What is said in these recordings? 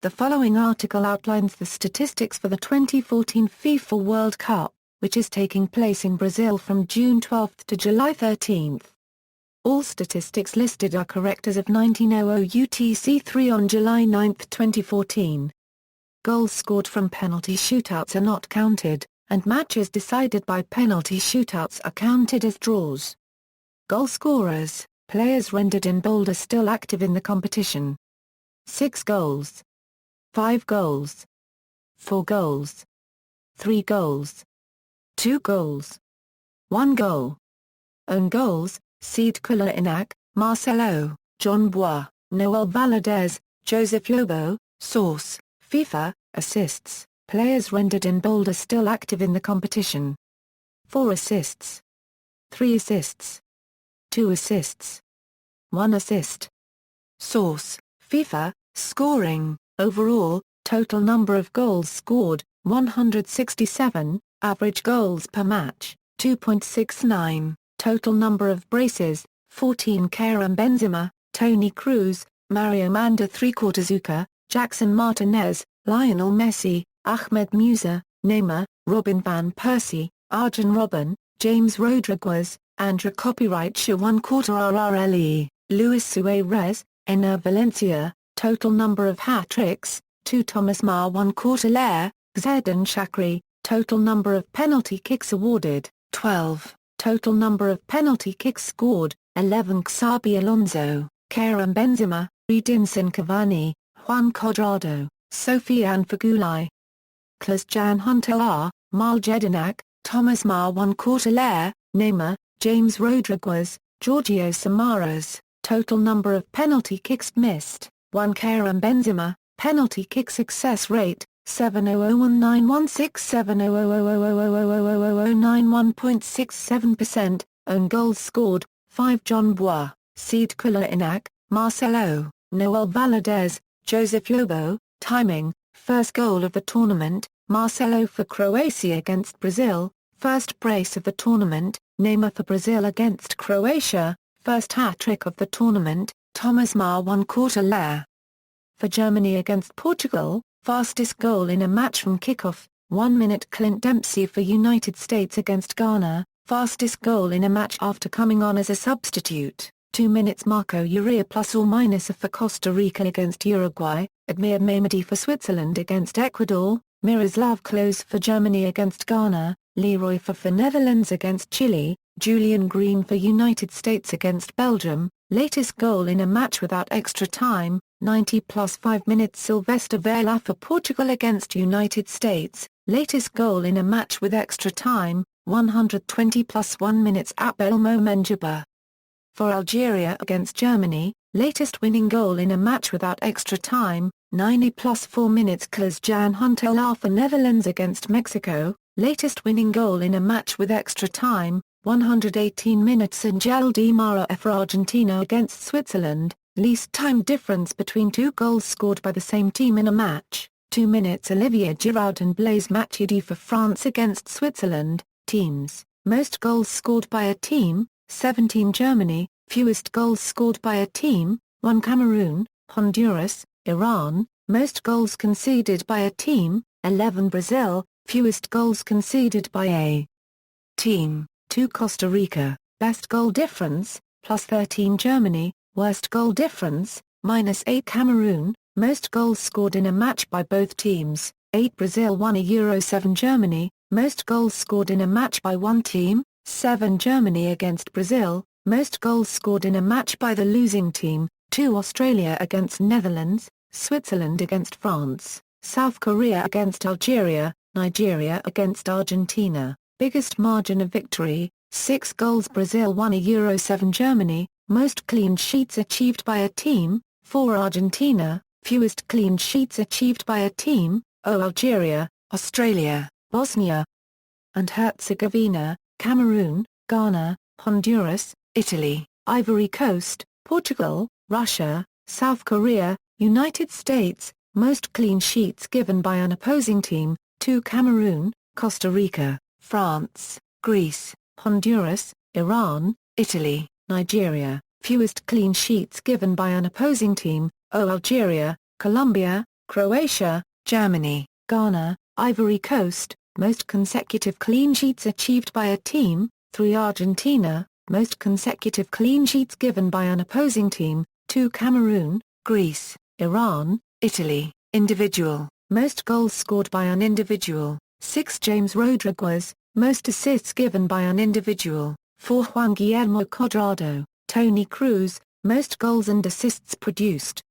The following article outlines the statistics for the 2014 FIFA World Cup, which is taking place in Brazil from June 12 to July 13. All statistics listed are correct as of 1900 UTC-3 on July 9, 2014. Goals scored from penalty shootouts are not counted, and matches decided by penalty shootouts are counted as draws. Goal scorers, players rendered in bold, are still active in the competition. 6 goals. 5 goals, 4 goals, 3 goals, 2 goals, 1 goal. Own goals: Seed Inak, Marcelo, John Bois, Noel Valadez, Joseph Lobo. Source: FIFA. Assists: players rendered in bold are still active in the competition. 4 assists, 3 assists, 2 assists, 1 assist. Source: FIFA. Scoring: overall, total number of goals scored, 167, average goals per match, 2.69, total number of braces, 14. Karim Benzema, Toni Kroos, Mario Mandzukic, Jackson Martinez, Lionel Messi, Ahmed Musa, Neymar, Robin van Persie, Arjen Robben, James Rodriguez, André Copyright Show 1/4 RRLE, Luis Suarez, Enner Valencia. Total number of hat-tricks, 2. Thomas Müller 1/4 Lair, Xherdan Shaqiri. Total number of penalty kicks awarded, 12. Total number of penalty kicks scored, 11. Xabi Alonso, Karim Benzema, Edinson Cavani, Juan Cuadrado, Sofiane Feghouli, Klaas-Jan Huntelaar, Mal Jedinak, Thomas Müller 1/4 Lair, Neymar, James Rodriguez, Giorgio Samaras. Total number of penalty kicks missed, 1. Karim Benzema, penalty kick success rate, 70019167000000091.67%, own goals scored, 5. John Bois, Seed Inak, Marcelo, Noel Valadez, Joseph Lobo. Timing: first goal of the tournament, Marcelo for Croatia against Brazil, first brace of the tournament, Neymar for Brazil against Croatia, first hat-trick of the tournament, Thomas Müller 1/4 Lair. For Germany against Portugal, fastest goal in a match from kickoff, 1 minute. Clint Dempsey for United States against Ghana, fastest goal in a match after coming on as a substitute, 2 minutes. Marco Urea ± for Costa Rica against Uruguay, Admir Mamadi for Switzerland against Ecuador, Miroslav Klose for Germany against Ghana, Leroy for Netherlands against Chile, Julian Green for United States against Belgium. Latest goal in a match without extra time, 90 + 5 minutes. Sylvester Vela for Portugal against United States, latest goal in a match with extra time, 120 + 1 minutes. Abdelmo Menjaba for Algeria against Germany, latest winning goal in a match without extra time, 90 + 4 minutes. Klaas-Jan Huntelaar for Netherlands against Mexico, latest winning goal in a match with extra time, 118 minutes. Angel Di Maria for Argentina against Switzerland, least time difference between 2 goals scored by the same team in a match, 2 minutes. Olivier Giroud and Blaise Matuidi for France against Switzerland, teams, most goals scored by a team, 17. Germany, fewest goals scored by a team, 1. Cameroon, Honduras, Iran, most goals conceded by a team, 11. Brazil, fewest goals conceded by a team, 2. Costa Rica, best goal difference, +13. Germany, worst goal difference, -8. Cameroon, most goals scored in a match by both teams, 8. Brazil 1. Euro 7. Germany, most goals scored in a match by one team, 7. Germany against Brazil, most goals scored in a match by the losing team, 2. Australia against Netherlands, Switzerland against France, South Korea against Algeria, Nigeria against Argentina. Biggest margin of victory, 6 goals. Brazil 1. Euro 7. Germany, most clean sheets achieved by a team, 4. Argentina, fewest clean sheets achieved by a team, 0. Algeria, Australia, Bosnia and Herzegovina, Cameroon, Ghana, Honduras, Italy, Ivory Coast, Portugal, Russia, South Korea, United States. Most clean sheets given by an opposing team, 2. Cameroon, Costa Rica, France, Greece, Honduras, Iran, Italy, Nigeria. Fewest clean sheets given by an opposing team, 0. Algeria, Colombia, Croatia, Germany, Ghana, Ivory Coast, most consecutive clean sheets achieved by a team, 3 Argentina, most consecutive clean sheets given by an opposing team, 2 Cameroon, Greece, Iran, Italy, individual, most goals scored by an individual, 6 James Rodriguez, most assists given by an individual, 4 Juan Guillermo Cuadrado, Toni Kroos, most goals and assists produced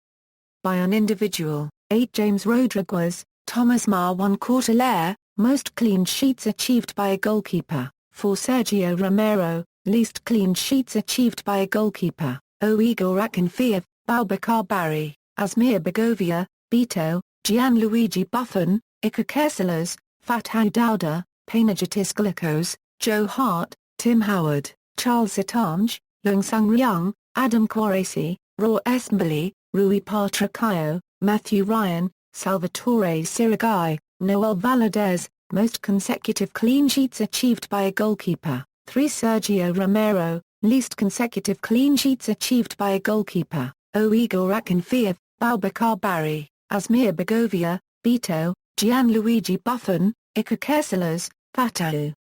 by an individual, 8 James Rodriguez, Thomas Mar 1 Courtois, most clean sheets achieved by a goalkeeper, 4 Sergio Romero, least clean sheets achieved by a goalkeeper, 0 Igor Akinfeev, Boubacar Barry, Asmir Begovia, Beto, Gianluigi Buffon, Iker Casillas, Fatah Douda, Panagiotis Glycos, Joe Hart, Tim Howard, Charles Sitange, Leung Sung Ryung, Adam Kwarasi, Raw Esmbali, Rui Patricio, Matthew Ryan, Salvatore Sirigai, Noel Valadez, most consecutive clean sheets achieved by a goalkeeper, 3 Sergio Romero, least consecutive clean sheets achieved by a goalkeeper, 0 Igor Akinfeev, Boubacar Barry, Asmir Begovia, Beto, Gianluigi Buffon, Iker Casillas, Fatah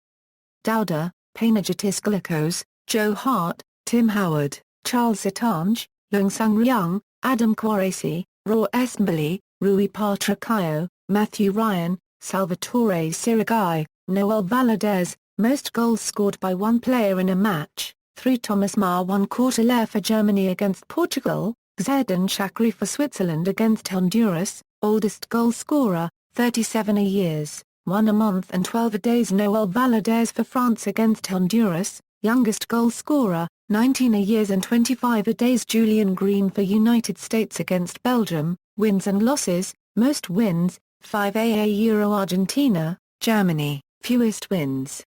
Douda, Panagiotis Glycos, Joe Hart, Tim Howard, Charles Sitange, Leung Sung Ryung, Adam Kwarasi, Raw Esmbali, Rui Patricio, Matthew Ryan, Salvatore Sirigai, Noel Valadez, most goals scored by one player in a match, 3 Thomas Mar 1 Courtois for Germany against Portugal, Xherdan Shaqiri for Switzerland against Honduras, oldest goal scorer, 37 years, 1 month and 12 days Noel Valadez for France against Honduras, youngest goal scorer, 19 years and 25 days Julian Green for United States against Belgium, wins and losses, most wins, 5 Euro Argentina, Germany, fewest wins.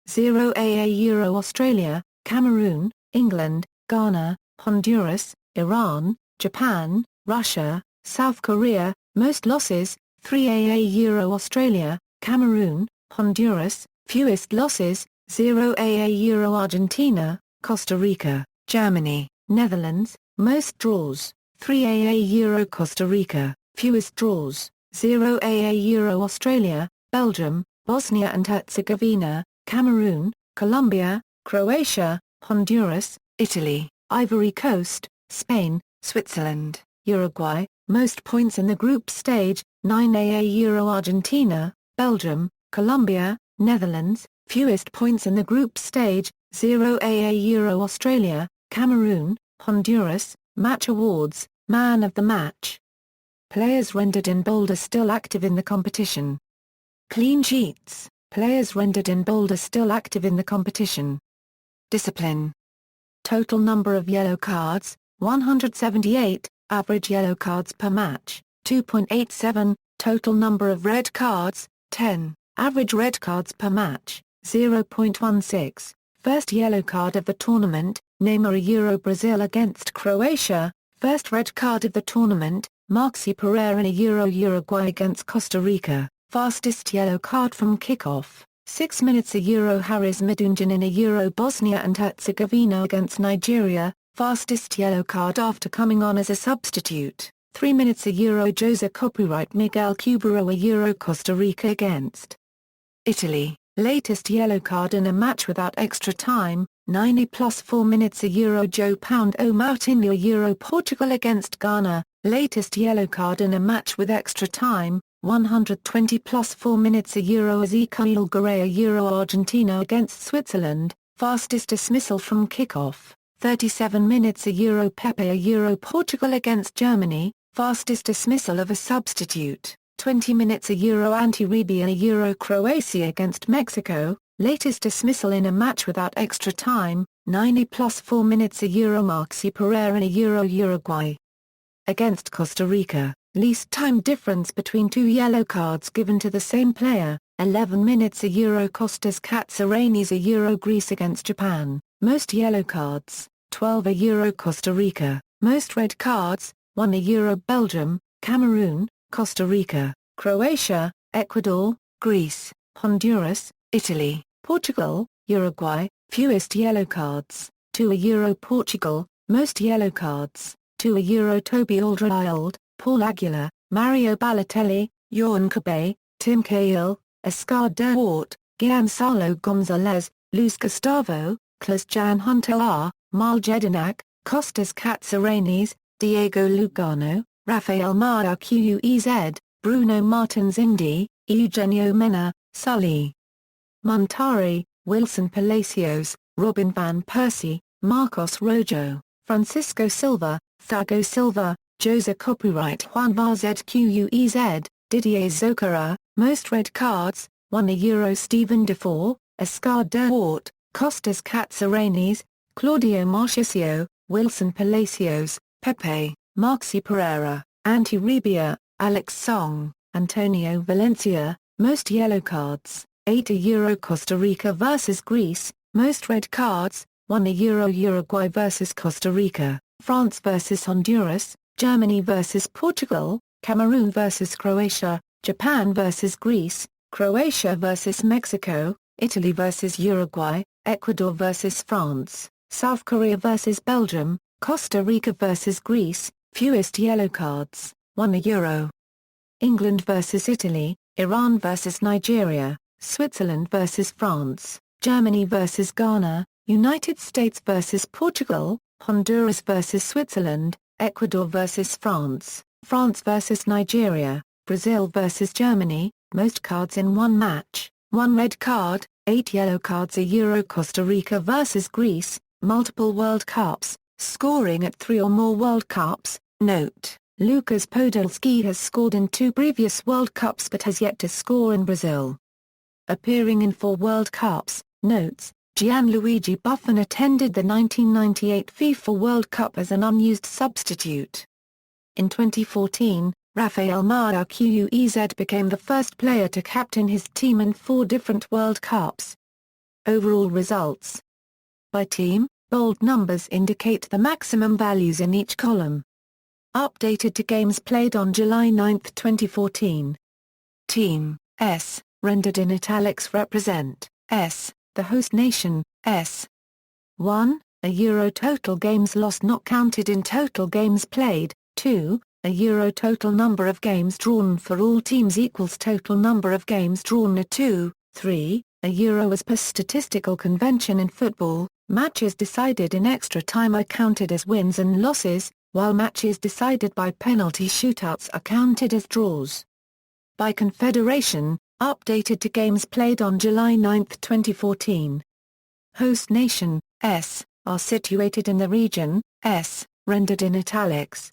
0 Euro Australia, Cameroon, England, Ghana, Honduras, Iran, Japan, Russia, South Korea, most losses, 3 Euro Australia, Cameroon, Honduras, fewest losses, 0 Euro Argentina, Costa Rica, Germany, Netherlands, most draws, 3 Euro Costa Rica, fewest draws, 0 Euro Australia, Belgium, Bosnia and Herzegovina, Cameroon, Colombia, Croatia, Honduras, Italy, Ivory Coast, Spain, Switzerland, Uruguay, most points in the group stage, 9 Euro Argentina, Belgium, Colombia, Netherlands, fewest points in the group stage, 0 Euro Australia, Cameroon, Honduras, match awards, man of the match. Players rendered in bold are still active in the competition. Clean sheets, players rendered in bold are still active in the competition. Discipline. Total number of yellow cards, 178, average yellow cards per match, 2.87, total number of red cards, 10, average red cards per match, 0.16, first yellow card of the tournament, Neymar Euro Brazil against Croatia, first red card of the tournament, Marxi Pereira Euro Uruguay against Costa Rica, fastest yellow card from kickoff, 6 minutes Euro Haris Midunjan in Euro Bosnia and Herzegovina against Nigeria, fastest yellow card after coming on as a substitute, 3 minutes Euro Jose copyright Miguel Cubero Euro Costa Rica against Italy, latest yellow card in a match without extra time, 90 plus 4 minutes Euro Joe Pound O Moutinho Euro Portugal against Ghana, latest yellow card in a match with extra time, 120 plus 4 minutes Euro Ezequiel Guerrero Euro Argentina against Switzerland, fastest dismissal from kickoff, 37 minutes Euro Pepe Euro Portugal against Germany, fastest dismissal of a substitute, 20 minutes Euro Antiribia Euro Croatia against Mexico, latest dismissal in a match without extra time, 90 plus 4 minutes Euro Marxi Pereira Euro Uruguay against Costa Rica, least time difference between 2 yellow cards given to the same player, 11 minutes Euro Costas Katsarenis Euro Greece against Japan, most yellow cards, 12 Euro Costa Rica, most red cards, 1 Euro Belgium, Cameroon, Costa Rica, Croatia, Ecuador, Greece, Honduras, Italy, Portugal, Uruguay, fewest yellow cards, 2 Euro Portugal, most yellow cards, 2 Euro Toby Alderweireld, Paul Aguilar, Mario Balotelli, Johan Cabay, Tim Cahill, Oscar de Hort, Gonzalo Gonzalez, Luis Gustavo, Klaas-Jan Huntelaar, Mal Jedinak, Kostas Katsouranis, Diego Lugano, Rafael Marquez, Bruno Martins Indi, Eugenio Mena, Sully Montari, Wilson Palacios, Robin van Persie, Marcos Rojo, Francisco Silva, Thiago Silva, Jose Copyright Juan Vazquez, Didier Zokora, most red cards, 1 Euro Steven Defour, Oscar de Hort, Kostas Katsouranis, Claudio Marchisio, Wilson Palacios, Pepe, Marxi Pereira, Antti Ribeiro, Alex Song, Antonio Valencia, most yellow cards, 8 Euro Costa Rica vs Greece, most red cards, 1 Euro Uruguay vs Costa Rica, France vs Honduras, Germany vs Portugal, Cameroon vs Croatia, Japan vs Greece, Croatia vs Mexico, Italy vs Uruguay, Ecuador vs France, South Korea vs Belgium, Costa Rica vs Greece, fewest yellow cards, 1 Euro. England vs Italy, Iran vs Nigeria, Switzerland vs France, Germany vs Ghana, United States vs Portugal, Honduras vs Switzerland, Ecuador vs France, France vs Nigeria, Brazil vs Germany, most cards in one match, 1 red card, 8 yellow cards. A Euro Costa Rica vs Greece, multiple World Cups, scoring at 3 or more World Cups. Note: Lukas Podolski has scored in 2 previous World Cups but has yet to score in Brazil. Appearing in 4 World Cups. Notes: Gianluigi Buffon attended the 1998 FIFA World Cup as an unused substitute. In 2014, Rafael Marquez became the first player to captain his team in 4 different World Cups. Overall results. By team, bold numbers indicate the maximum values in each column. Updated to games played on July 9, 2014. Team, S, rendered in italics represent, S, the host nation, S. 1. A Euro total games lost not counted in total games played. 2. A Euro total number of games drawn for all teams equals total number of games drawn. 2. 3. A Euro as per statistical convention in football, matches decided in extra time are counted as wins and losses, while matches decided by penalty shootouts are counted as draws. By confederation, updated to games played on July 9, 2014. Host nation, S, are situated in the region, S, rendered in italics.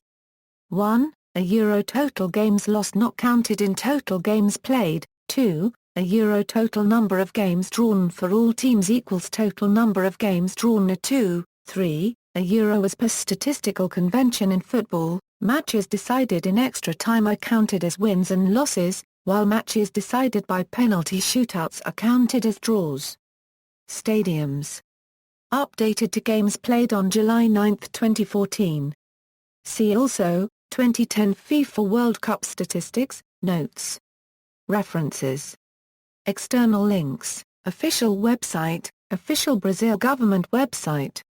1. A Euro total games lost not counted in total games played. 2. A Euro total number of games drawn for all teams equals total number of games drawn. 2. 3. A Euro as per statistical convention in football, matches decided in extra time are counted as wins and losses, while matches decided by penalty shootouts are counted as draws. Stadiums. Updated to games played on July 9, 2014. See also, 2010 FIFA World Cup statistics, notes. References. External links, official website, official Brazil government website.